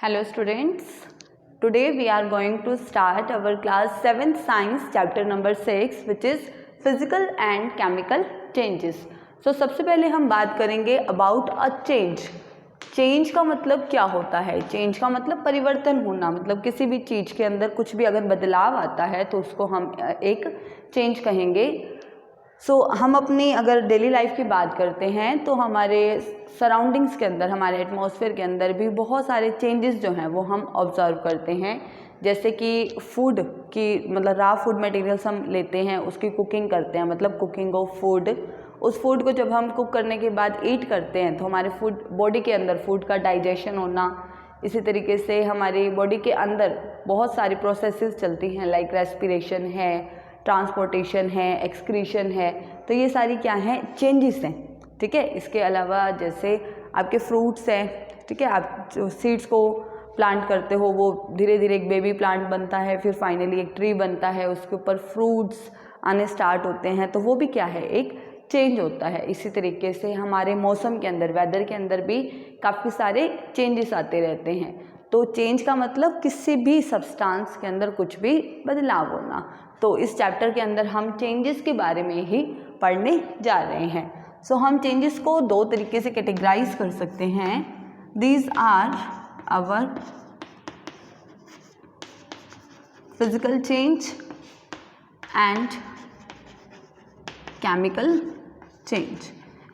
Hello students, today we are going to start our class 7th science chapter number 6 which is physical and chemical changes. So सबसे पहले हम बात करेंगे about a change. Change का मतलब क्या होता है? चेंज का मतलब परिवर्तन होना, मतलब किसी भी चीज़ के अंदर कुछ भी अगर बदलाव आता है तो उसको हम एक चेंज कहेंगे. हम अपनी अगर डेली लाइफ की बात करते हैं तो हमारे सराउंडिंग्स के अंदर, हमारे एटमॉस्फेयर के अंदर भी बहुत सारे चेंजेस जो हैं वो हम ऑब्जर्व करते हैं. जैसे कि फूड की, मतलब रॉ फूड मटेरियल्स हम लेते हैं, उसकी कुकिंग करते हैं, मतलब कुकिंग ऑफ फूड. उस फूड को जब हम कुक करने के बाद ईट करते हैं तो हमारे फूड बॉडी के अंदर फूड का डाइजेशन होना. इसी तरीके से हमारी बॉडी के अंदर बहुत सारी प्रोसेसेस चलती हैं, लाइक रेस्पिरेशन है, ट्रांसपोर्टेशन है, एक्सक्रीशन है. तो ये सारी क्या हैं? चेंजेस हैं. ठीक है. इसके अलावा जैसे आपके फ्रूट्स हैं, ठीक है, आप जो सीड्स को प्लांट करते हो वो धीरे धीरे एक बेबी प्लांट बनता है, फिर फाइनली एक ट्री बनता है, उसके ऊपर फ्रूट्स आने स्टार्ट होते हैं, तो वो भी क्या है? एक चेंज होता है. इसी तरीके से हमारे मौसम के अंदर, वेदर के अंदर भी काफ़ी सारे चेंजेस आते रहते हैं. तो चेंज का मतलब किसी भी सब्सटेंस के अंदर कुछ भी बदलाव होना. तो इस चैप्टर के अंदर हम चेंजेस के बारे में ही पढ़ने जा रहे हैं. हम चेंजेस को दो तरीके से कैटेगराइज कर सकते हैं. These are our physical change and chemical change.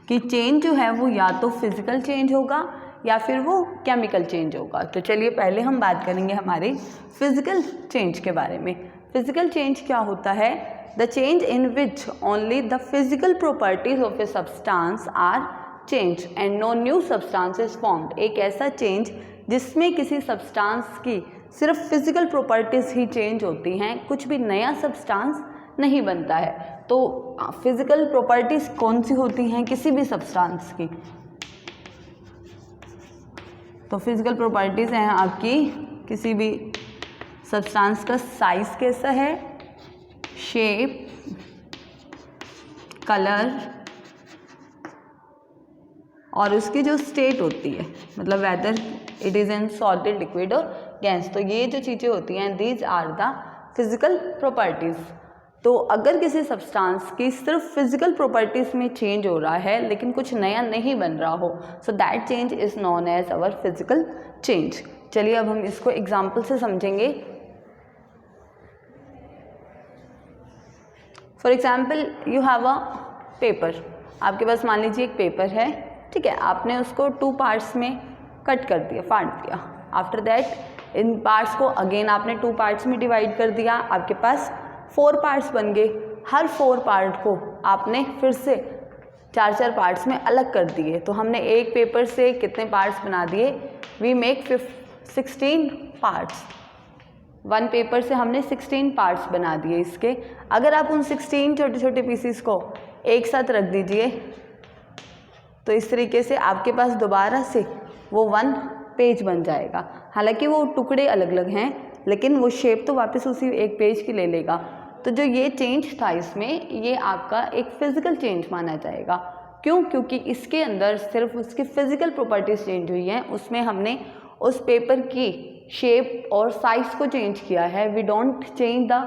कि चेंज जो है वो या तो फिजिकल चेंज होगा या फिर वो केमिकल चेंज होगा. तो चलिए पहले हम बात करेंगे हमारे फिजिकल चेंज के बारे में. फिजिकल चेंज क्या होता है? The change in which only the physical properties of a substance are change and no new substance is formed. एक ऐसा चेंज जिसमें किसी सब्सटेंस की सिर्फ फिजिकल प्रॉपर्टीज ही चेंज होती हैं, कुछ भी नया सब्सटेंस नहीं बनता है. तो फिजिकल प्रॉपर्टीज कौन सी होती हैं किसी भी सब्सटेंस की? तो फिजिकल प्रॉपर्टीज हैं आपकी किसी भी सब्सटेंस का साइज कैसा है, शेप, कलर और उसकी जो स्टेट होती है, मतलब whether it is in solid, liquid और गैस. तो ये जो चीज़ें होती हैं these are the physical properties. तो अगर किसी सब्सटेंस की सिर्फ फिजिकल प्रॉपर्टीज़ में चेंज हो रहा है लेकिन कुछ नया नहीं बन रहा हो, so that change is known as our physical change. चलिए अब हम इसको एग्जाम्पल से समझेंगे. For example you have a paper. आपके पास मान लीजिए एक पेपर है, ठीक है, आपने उसको 2 पार्ट्स में कट कर दिया, फाड़ दिया. आफ्टर दैट इन पार्ट्स को अगेन आपने 2 पार्ट्स में डिवाइड कर दिया. आपके पास 4 पार्ट्स बन गए. हर 4 पार्ट को आपने फिर से 4 पार्ट्स में अलग कर दिए. तो हमने एक पेपर से कितने पार्ट्स बना दिए? We make 16 parts. 1 पेपर से हमने 16 पार्ट्स बना दिए इसके. अगर आप उन 16 छोटे छोटे पीसीस को एक साथ रख दीजिए तो इस तरीके से आपके पास दोबारा से वो 1 पेज बन जाएगा. हालांकि वो टुकड़े अलग अलग हैं लेकिन वो शेप तो वापस उसी एक पेज की ले लेगा. तो जो ये चेंज था इसमें, ये आपका एक फिजिकल चेंज माना जाएगा. क्यों? क्योंकि इसके अंदर सिर्फ उसकी फिजिकल प्रॉपर्टीज चेंज हुई हैं, उसमें हमने उस पेपर की शेप और साइज को चेंज किया है. We don't change the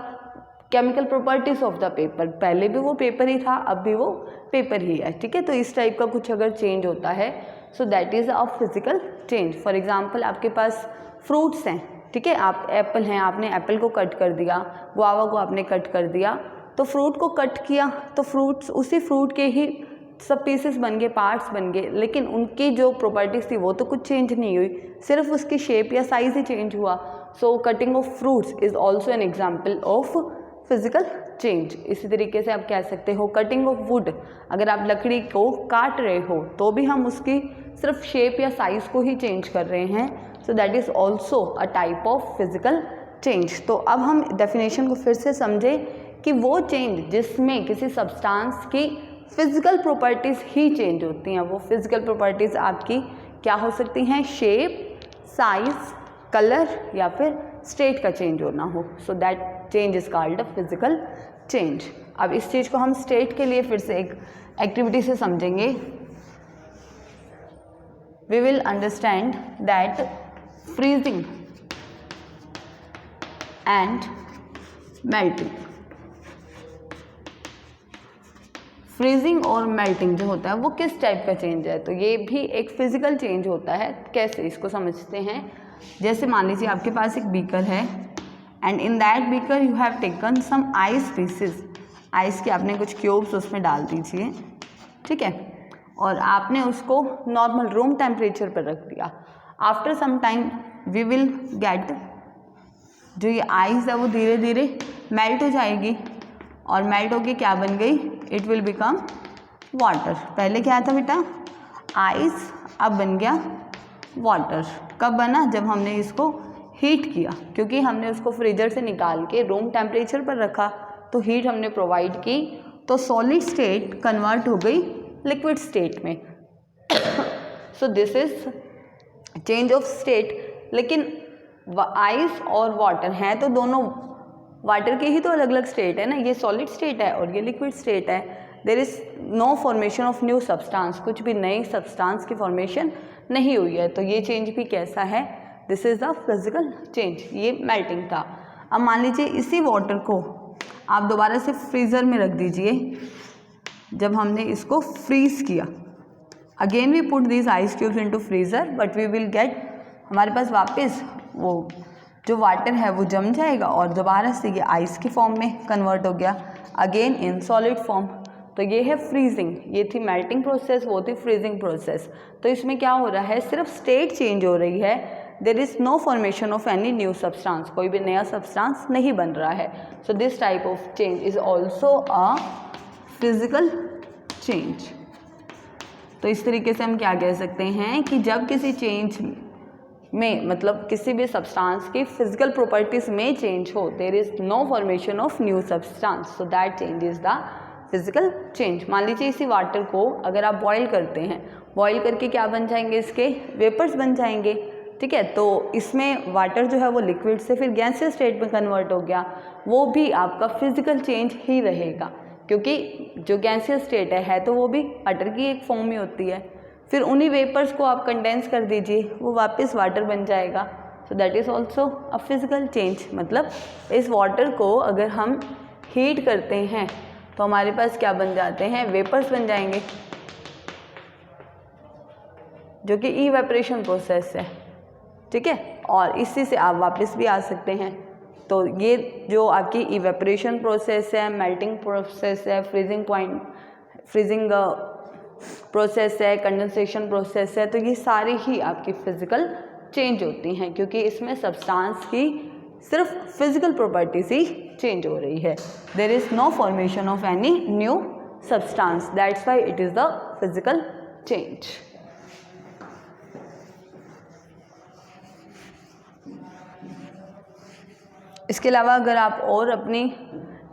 chemical properties of the paper. पहले भी वो पेपर ही था, अब भी वो पेपर ही है. ठीक है. तो इस टाइप का कुछ अगर चेंज होता है so that is a physical change. For example आपके पास फ्रूट्स हैं, ठीक है, आप एप्पल हैं, आपने एप्पल को कट कर दिया, गुआवा को आपने कट कर दिया. तो फ्रूट को कट किया तो फ्रूट्स, उसी फ्रूट के ही सब पीसेस बन गए, पार्ट्स बन गए, लेकिन उनकी जो प्रॉपर्टीज थी वो तो कुछ चेंज नहीं हुई, सिर्फ उसकी शेप या साइज ही चेंज हुआ. सो cutting of fruits is also an example of physical change. इसी तरीके से आप कह सकते हो कटिंग ऑफ वुड. अगर आप लकड़ी को काट रहे हो तो भी हम उसकी सिर्फ शेप या साइज को ही चेंज कर रहे हैं. So that is also a type of physical change. तो अब हम डेफिनेशन को फिर से समझें कि वो चेंज जिसमें किसी सब्सटेंस की फिजिकल प्रॉपर्टीज़ ही चेंज होती हैं, वो फिजिकल प्रॉपर्टीज़ आपकी क्या हो सकती हैं? शेप, साइज, कलर या फिर स्टेट का चेंज होना हो. So that change is called a physical change. अब इस चीज़ को हम स्टेट के लिए फिर से एक एक्टिविटी से समझेंगे. We will understand that freezing and melting. Freezing और मेल्टिंग जो होता है वो किस टाइप का चेंज है, तो ये भी एक फिजिकल चेंज होता है। कैसे, इसको समझते हैं। जैसे मान लीजिए आपके पास एक बीकर है and in that beaker you have taken some ice pieces, ice के आपने कुछ क्यूब्स उसमें डाल दीजिए, ठीक है, और आपने उसको नॉर्मल रूम टेम्परेचर पर रख दिया। After some time we will get, जो ये आइस है वो धीरे धीरे मेल्ट हो जाएगी और मेल्ट होके क्या बन गई, इट विल बिकम वाटर। पहले क्या था बेटा, आइस, अब बन गया वाटर। कब बना, जब हमने इसको हीट किया, क्योंकि हमने उसको फ्रीजर से निकाल के रूम टेम्परेचर पर रखा तो हीट हमने प्रोवाइड की, तो सॉलिड स्टेट कन्वर्ट हो गई लिक्विड स्टेट में। So this is change of state. लेकिन आइस और वाटर हैं तो दोनों, वाटर के ही तो अलग अलग स्टेट है ना, ये सॉलिड स्टेट है और ये लिक्विड स्टेट है। There is no formation of new substance, कुछ भी नई सब्सटेंस की फॉर्मेशन नहीं हुई है। तो ये चेंज भी कैसा है, this is the physical change. ये मेल्टिंग था। अब मान लीजिए इसी वाटर को आप दोबारा से फ्रीज़र में रख दीजिए। जब हमने इसको फ्रीज़ किया, again we put this ice cubes into freezer, but we will get, हमारे पास वापस वो जो वाटर है वो जम जाएगा और दोबारा से ये आइस की फॉर्म में कन्वर्ट हो गया, अगेन इन सॉलिड फॉर्म। तो ये है फ्रीजिंग, ये थी मेल्टिंग प्रोसेस, वो थी फ्रीजिंग प्रोसेस। तो इसमें क्या हो रहा है, सिर्फ स्टेट चेंज हो रही है, there is no formation of any new substance, कोई भी नया सब्सटेंस नहीं बन रहा है। So this type of change is also a physical change. तो इस तरीके से हम क्या कह सकते हैं कि जब किसी चेंज में, मतलब किसी भी सब्सटेंस की फिजिकल प्रॉपर्टीज़ में चेंज हो, there is no formation of new substance, so that change is the physical change. मान लीजिए इसी वाटर को अगर आप बॉईल करते हैं, बॉईल करके क्या बन जाएंगे, इसके वेपर्स बन जाएंगे, ठीक है। तो इसमें वाटर जो है वो लिक्विड से फिर गैसियस स्टेट में कन्वर्ट हो गया, वो भी आपका फिजिकल चेंज ही रहेगा, क्योंकि जो गैसियस स्टेट है तो वो भी वाटर की एक फॉर्म में होती है। फिर उन्हीं वेपर्स को आप कंडेंस कर दीजिए, वो वापस वाटर बन जाएगा। So that is also a physical change. मतलब इस वाटर को अगर हम हीट करते हैं तो हमारे पास क्या बन जाते हैं, वेपर्स बन जाएंगे, जो कि इवेपोरेशन प्रोसेस है, ठीक है। और इसी से आप वापस भी आ सकते हैं। तो ये जो आपकी इवेपोरेशन प्रोसेस है, मेल्टिंग प्रोसेस है, फ्रीजिंग प्रोसेस है, कंडेंसेशन प्रोसेस है, तो ये सारी ही आपकी फिजिकल चेंज होती हैं, क्योंकि इसमें सब्सटेंस की सिर्फ फिजिकल प्रॉपर्टीज ही चेंज हो रही है। There is no formation of any new substance, that's why it is the physical change. इसके अलावा अगर आप और अपनी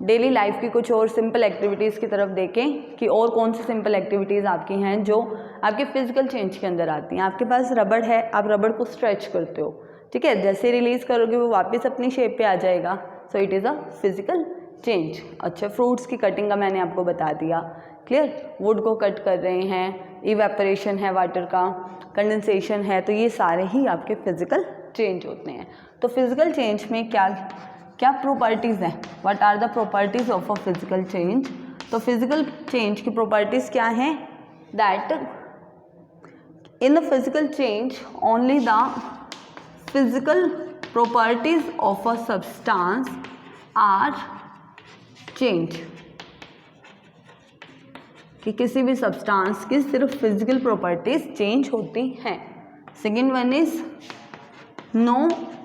डेली लाइफ की कुछ और सिंपल एक्टिविटीज़ की तरफ देखें कि और कौन सी सिंपल एक्टिविटीज़ आपकी हैं जो आपके फिजिकल चेंज के अंदर आती हैं। आपके पास रबड़ है, आप रबड़ को स्ट्रेच करते हो, ठीक है, जैसे रिलीज़ करोगे वो वापस अपनी शेप पे आ जाएगा। So it is a physical change. अच्छा, फ्रूट्स की कटिंग का मैंने आपको बता दिया, क्लियर। वुड को कट कर रहे हैं, इवेपोरेशन है वाटर का, कंडेंसेशन है, तो ये सारे ही आपके फिजिकल चेंज होते हैं। तो फिजिकल चेंज में क्या क्या प्रॉपर्टीज़ हैं, what are the properties of a physical change. तो फिजिकल चेंज की प्रॉपर्टीज़ क्या हैं, that in the physical change only the physical properties of a substance are change, कि किसी भी सब्सटेंस की सिर्फ फिजिकल प्रॉपर्टीज़ चेंज होती हैं। Second one is no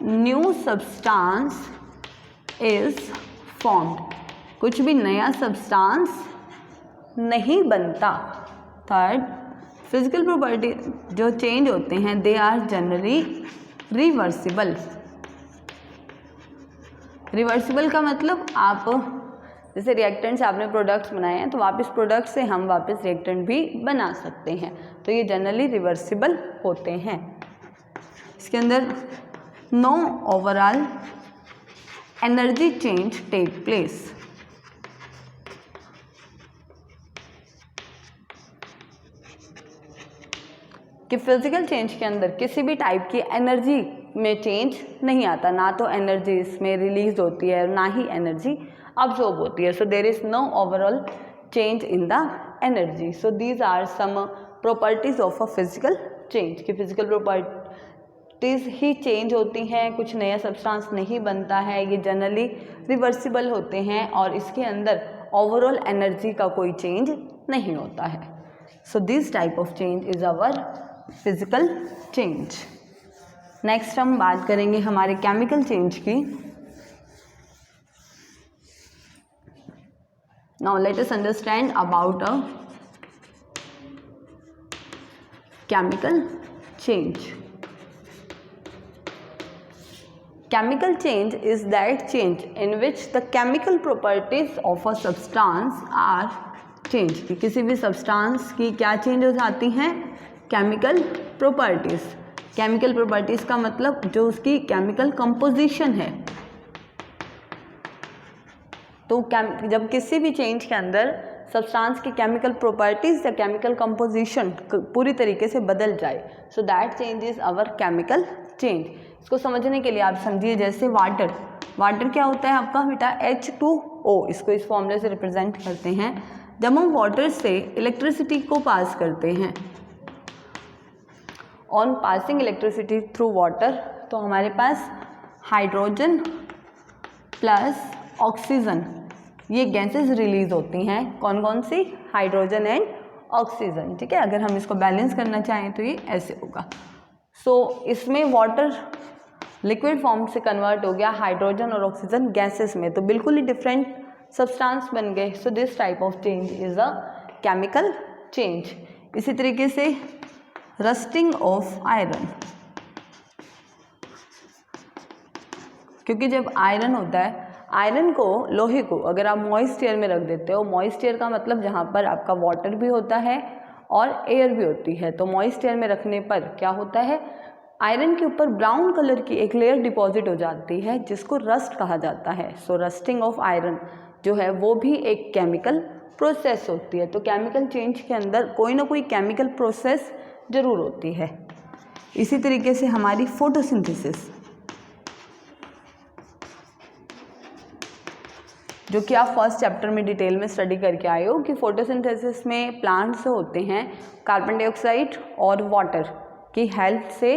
new substance is formed, कुछ भी नया सब्सटेंस नहीं बनता। थर्ड, फिजिकल प्रॉपर्टी जो चेंज होते हैं they are generally reversible. Reversible का मतलब आप जैसे रिएक्टेंट से आपने प्रोडक्ट्स बनाए हैं तो वापस प्रोडक्ट से हम वापस रिएक्टेंट भी बना सकते हैं, तो ये जनरली रिवर्सिबल होते हैं। इसके अंदर no overall energy change take place, कि फिजिकल चेंज के अंदर किसी भी टाइप की एनर्जी में चेंज नहीं आता, ना तो एनर्जी इसमें रिलीज होती है और ना ही एनर्जी अब्जॉर्ब होती है. So there is no overall change in the energy. So these are some properties of a physical change कि फिजिकल प्रॉपर्टीज ही चेंज होती हैं, कुछ नया सब्सटेंस नहीं बनता है, ये जनरली रिवर्सिबल होते हैं और इसके अंदर ओवरऑल एनर्जी का कोई चेंज नहीं होता है. So this type of change is our physical change. Next हम बात करेंगे हमारे केमिकल चेंज की. Now let us understand about a chemical change. Chemical change is that change in which the chemical properties of a substance are changed. कि किसी भी substance की क्या change हो जाती हैं? Chemical properties. Chemical properties का मतलब जो उसकी chemical composition है. तो जब किसी भी change के अंदर सब्सटेंस की केमिकल प्रॉपर्टीज या केमिकल कंपोजिशन पूरी तरीके से बदल जाए, so that change is our chemical change. इसको समझने के लिए आप समझिए जैसे वाटर. वाटर क्या होता है आपका बेटा? H2O. इसको इस फॉर्मूले से रिप्रेजेंट करते हैं. जब हम वाटर से इलेक्ट्रिसिटी को पास करते हैं, on passing electricity through water, तो हमारे पास हाइड्रोजन प्लस ऑक्सीजन ये गैसेस रिलीज होती हैं. कौन कौन सी? Hydrogen and oxygen. ठीक है, अगर हम इसको बैलेंस करना चाहें तो ये ऐसे होगा. सो इसमें वाटर लिक्विड फॉर्म से कन्वर्ट हो गया हाइड्रोजन और ऑक्सीजन गैसेस में, तो बिल्कुल ही डिफरेंट सब्सटेंस बन गए. सो this type of change is a chemical change. इसी तरीके से रस्टिंग ऑफ आयरन, क्योंकि जब आयरन होता है, आयरन को, लोहे को अगर आप मॉइस्ट एयर में रख देते हो, मॉइस्ट एयर का मतलब जहाँ पर आपका वाटर भी होता है और एयर भी होती है, तो मॉइस्ट एयर में रखने पर क्या होता है? आयरन के ऊपर ब्राउन कलर की एक लेयर डिपॉजिट हो जाती है जिसको रस्ट कहा जाता है. सो रस्टिंग ऑफ आयरन जो है वो भी एक केमिकल प्रोसेस होती है. तो केमिकल चेंज के अंदर कोई ना कोई केमिकल प्रोसेस ज़रूर होती है. इसी तरीके से हमारी फोटोसिंथेसिस, जो कि आप फर्स्ट चैप्टर में डिटेल में स्टडी करके आए हो कि फोटोसिंथेसिस में प्लांट्स होते हैं कार्बन डाइऑक्साइड और वाटर की हेल्प से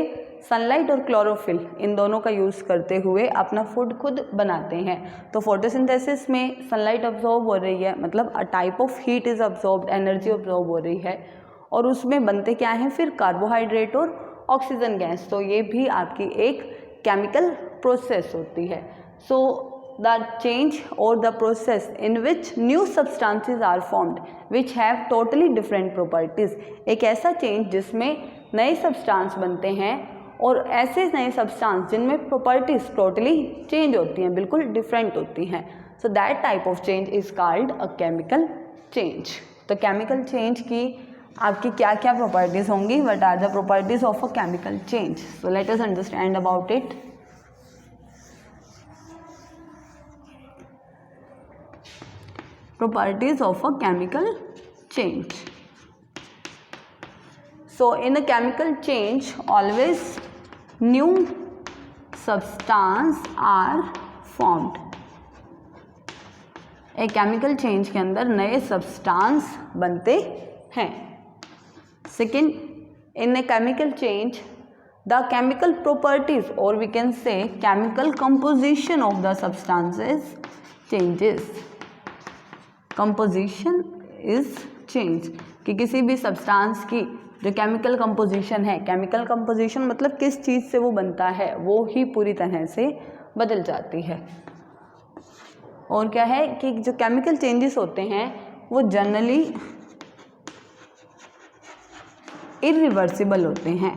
सनलाइट और क्लोरोफिल इन दोनों का यूज़ करते हुए अपना फूड खुद बनाते हैं. तो फोटोसिंथेसिस में सनलाइट अब्जॉर्ब हो रही है, मतलब a type of heat is absorbed, energy absorb हो रही है, और उसमें बनते क्या हैं? फिर कार्बोहाइड्रेट और ऑक्सीजन गैस. तो ये भी आपकी एक केमिकल प्रोसेस होती है. सो the change or the process in which new substances are formed which have totally different properties. एक ऐसा चेंज जिसमें नए सब्सटेंस बनते हैं और ऐसे नए सब्सटेंस जिनमें प्रॉपर्टीज टोटली चेंज होती हैं, बिल्कुल डिफरेंट होती हैं. So that type of change is called a chemical change. तो केमिकल चेंज की आपकी क्या क्या प्रॉपर्टीज होंगी? What are the properties of a chemical change? So let us understand about it. Properties of a chemical change. So in a chemical change always new substance are formed. एक chemical change के अंदर नए substance बनते हैं. Second, in a chemical change the chemical properties और we can say chemical composition of the substances changes. Composition is change कि किसी भी सब्सटेंस की जो केमिकल कंपोजिशन है, केमिकल कंपोजिशन मतलब किस चीज़ से वो बनता है, वो ही पूरी तरह से बदल जाती है. और क्या है कि जो केमिकल चेंजेस होते हैं वो जनरली इरिवर्सिबल होते हैं.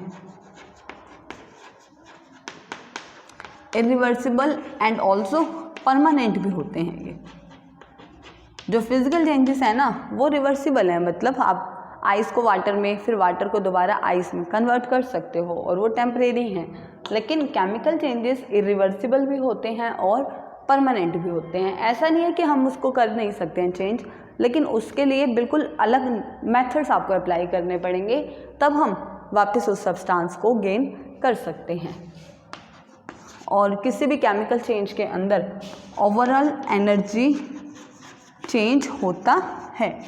इरिवर्सिबल एंड ऑल्सो परमानेंट भी होते हैं. ये जो फिजिकल चेंजेस है ना वो रिवर्सिबल है, मतलब आप आइस को वाटर में, फिर वाटर को दोबारा आइस में कन्वर्ट कर सकते हो और वो टेम्परेरी हैं. लेकिन केमिकल चेंजेस इरिवर्सिबल भी होते हैं और परमानेंट भी होते हैं. ऐसा नहीं है कि हम उसको कर नहीं सकते हैं चेंज, लेकिन उसके लिए बिल्कुल अलग मेथड्स आपको अप्लाई करने पड़ेंगे, तब हम वापस उस सब्सटेंस को गेन कर सकते हैं। और किसी भी केमिकल चेंज के अंदर ओवरऑल एनर्जी चेंज होता है,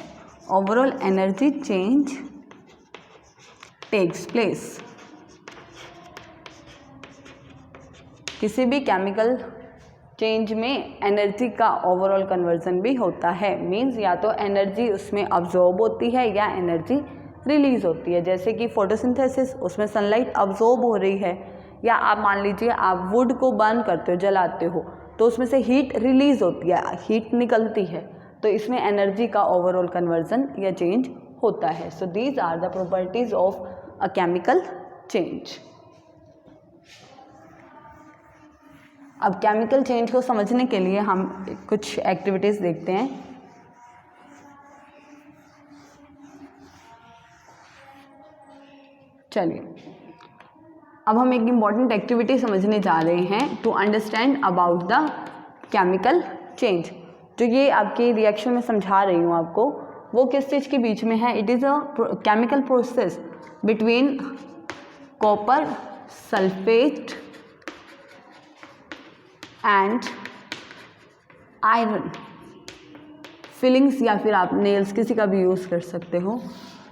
overall energy change takes place. किसी भी केमिकल चेंज में एनर्जी का ओवरऑल कन्वर्जन भी होता है। मींस या तो एनर्जी उसमें अब्जॉर्ब होती है या एनर्जी रिलीज होती है। जैसे कि फोटोसिंथेसिस, उसमें सनलाइट अब्जॉर्ब हो रही है, या आप मान लीजिए आप वुड को बर्न करते हो, जलाते हो, तो उसमें से हीट रिलीज होती है, हीट निकलती है, तो इसमें एनर्जी का ओवरऑल कन्वर्जन या चेंज होता है। So these are the properties of a chemical change. अब केमिकल चेंज को समझने के लिए हम कुछ एक्टिविटीज़ देखते हैं। चलिए, अब हम एक इम्पॉर्टेंट एक्टिविटी समझने जा रहे हैं to understand about the chemical change. जो ये आपकी रिएक्शन में समझा रही हूँ आपको, वो किस चीज़ के बीच में है? It is a chemical process between copper sulphate and iron. Filings या फिर आप नेल्स किसी का भी यूज़ कर सकते हो।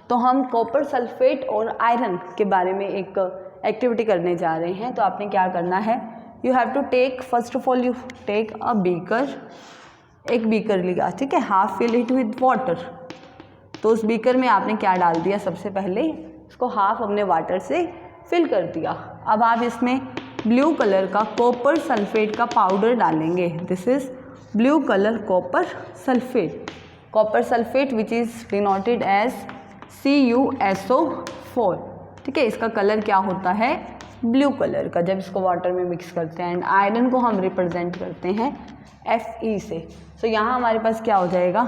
तो हम कॉपर सल्फेट और आयरन के बारे में एक एक्टिविटी करने जा रहे हैं। तो आपने क्या करना है, you have to take, first of all you take a beaker. एक बीकर लिया, ठीक है, half fill it with water. तो उस बीकर में आपने क्या डाल दिया, सबसे पहले इसको हाफ अपने वाटर से फिल कर दिया। अब आप इसमें ब्लू कलर का कॉपर सल्फेट का पाउडर डालेंगे। This is blue colour copper sulphate, copper sulphate which is denoted as CuSO4, ठीक है। इसका कलर क्या होता है, ब्लू कलर का, जब इसको वाटर में मिक्स करते हैं। एंड आयरन को हम रिप्रेजेंट करते हैं Fe से। सो यहाँ हमारे पास क्या हो जाएगा,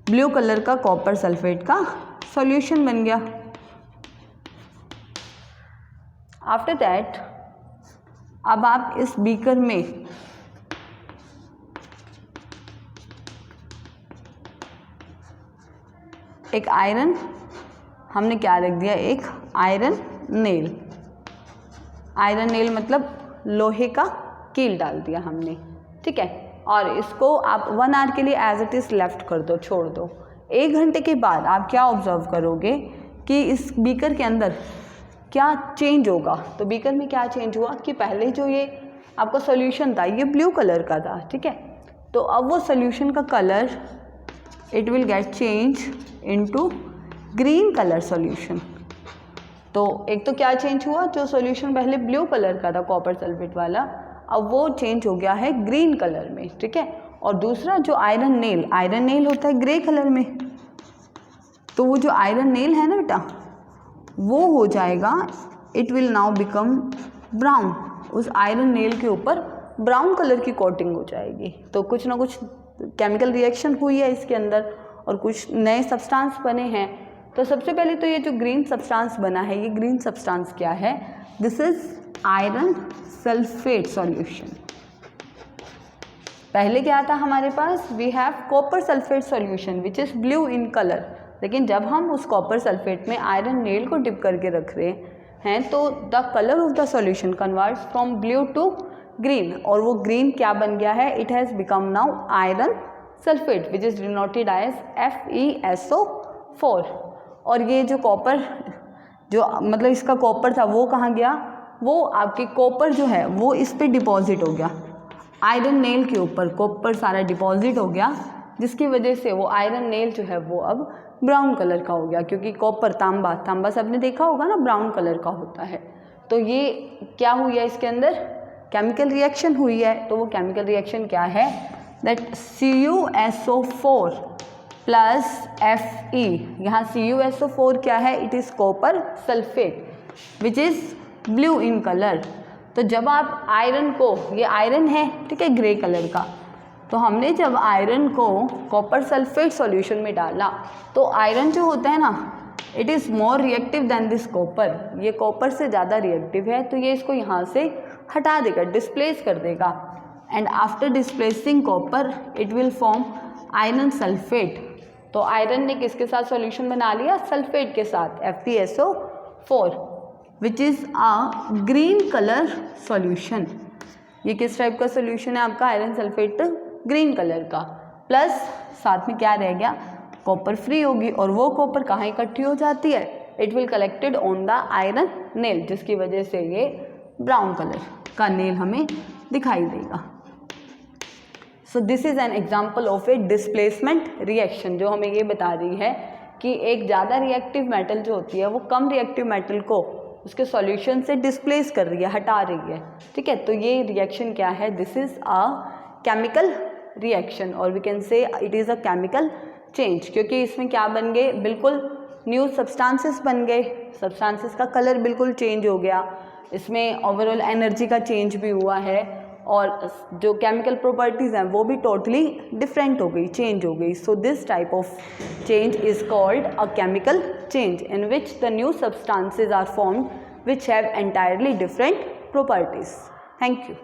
ब्लू कलर का कॉपर सल्फेट का सॉल्यूशन बन गया। आफ्टर दैट अब आप इस बीकर में एक आयरन, हमने क्या रख दिया, एक आयरन नेल। आयरन नेल मतलब लोहे का कील डाल दिया हमने, ठीक है। और इसको आप 1 आवर के लिए एज इट इज़ लेफ्ट कर दो, छोड़ दो। 1 घंटे के बाद आप क्या ऑब्जर्व करोगे कि इस बीकर के अंदर क्या चेंज होगा। तो बीकर में क्या चेंज हुआ कि पहले जो ये आपका सॉल्यूशन था ये ब्लू कलर का था, ठीक है। तो अब वो सॉल्यूशन का colour it will get change into green colour solution. तो एक तो क्या चेंज हुआ, जो सॉल्यूशन पहले ब्लू कलर का था कॉपर सल्फेट वाला, अब वो चेंज हो गया है ग्रीन कलर में, ठीक है। और दूसरा जो आयरन नेल होता है ग्रे कलर में, तो वो जो आयरन नेल है ना बेटा, वो हो जाएगा, it will now become brown. उस आयरन नेल के ऊपर ब्राउन कलर की कोटिंग हो जाएगी। तो कुछ ना कुछ केमिकल रिएक्शन हुई है इसके अंदर और कुछ नए सब्सटेंस बने हैं। तो सबसे पहले तो ये जो ग्रीन सब्सटेंस बना है, ये ग्रीन सब्सटेंस क्या है, this is iron sulphate solution. पहले क्या था हमारे पास, we have copper sulphate solution which is blue in colour. लेकिन जब हम उस कॉपर सल्फेट में आयरन नेल को डिप करके रख रहे हैं, तो the colour of the solution converts from blue to green. और वो ग्रीन क्या बन गया है, it has become now iron sulphate which is denoted as FeSO4। और ये जो कॉपर, जो मतलब इसका कॉपर था वो कहाँ गया, वो आपकी कॉपर जो है वो इस पे डिपॉजिट हो गया, आयरन नेल के ऊपर कॉपर सारा डिपॉजिट हो गया, जिसकी वजह से वो आयरन नेल जो है वो अब ब्राउन कलर का हो गया। क्योंकि कॉपर, तांबा सबने देखा होगा ना, ब्राउन कलर का होता है। तो ये क्या हुई है, इसके अंदर केमिकल रिएक्शन हुई है। तो वो केमिकल रिएक्शन क्या है, दैट CuSO4 प्लस Fe। यहाँ CuSO4 क्या है, it is copper sulphate which is blue in colour. तो जब आप आयरन को, ये आयरन है, ठीक है, ग्रे कलर का, तो हमने जब आयरन को कॉपर सल्फेट सॉल्यूशन में डाला, तो आयरन जो होता है ना, it is more reactive than this copper. ये कॉपर से ज़्यादा रिएक्टिव है, तो ये इसको यहाँ से हटा देगा, डिस्प्लेस कर देगा। And after displacing copper it will form iron sulphate. तो आयरन ने किसके साथ सॉल्यूशन बना लिया, सल्फेट के साथ, FeSO4। 4 which is a green colour solution. ये किस टाइप का सॉल्यूशन है आपका? आयरन सल्फेट ग्रीन कलर का, प्लस साथ में क्या रह गया? कॉपर फ्री होगी, और वो कॉपर कहाँ इकट्ठी हो जाती है? It will collected on the iron nail, जिसकी वजह से ये ब्राउन कलर का नेल हमें दिखाई देगा। So this is an example of A displacement reaction, जो हमें ये बता रही है कि एक ज़्यादा रिएक्टिव मेटल जो होती है वो कम रिएक्टिव मेटल को उसके सॉल्यूशन से डिस्प्लेस कर रही है, हटा रही है। ठीक है, तो ये रिएक्शन क्या है? This is a chemical reaction, और we can say it is a chemical change, क्योंकि इसमें क्या बन गए? बिल्कुल न्यू सब्सटेंसेस बन गए, सब्सटेंसेस का कलर बिल्कुल चेंज हो गया, इसमें ओवरऑल एनर्जी का चेंज भी हुआ है, और जो केमिकल प्रॉपर्टीज़ हैं वो भी टोटली डिफरेंट हो गई, चेंज हो गई। So this type of change is called a chemical change in which the new substances are formed which have entirely different properties. Thank you.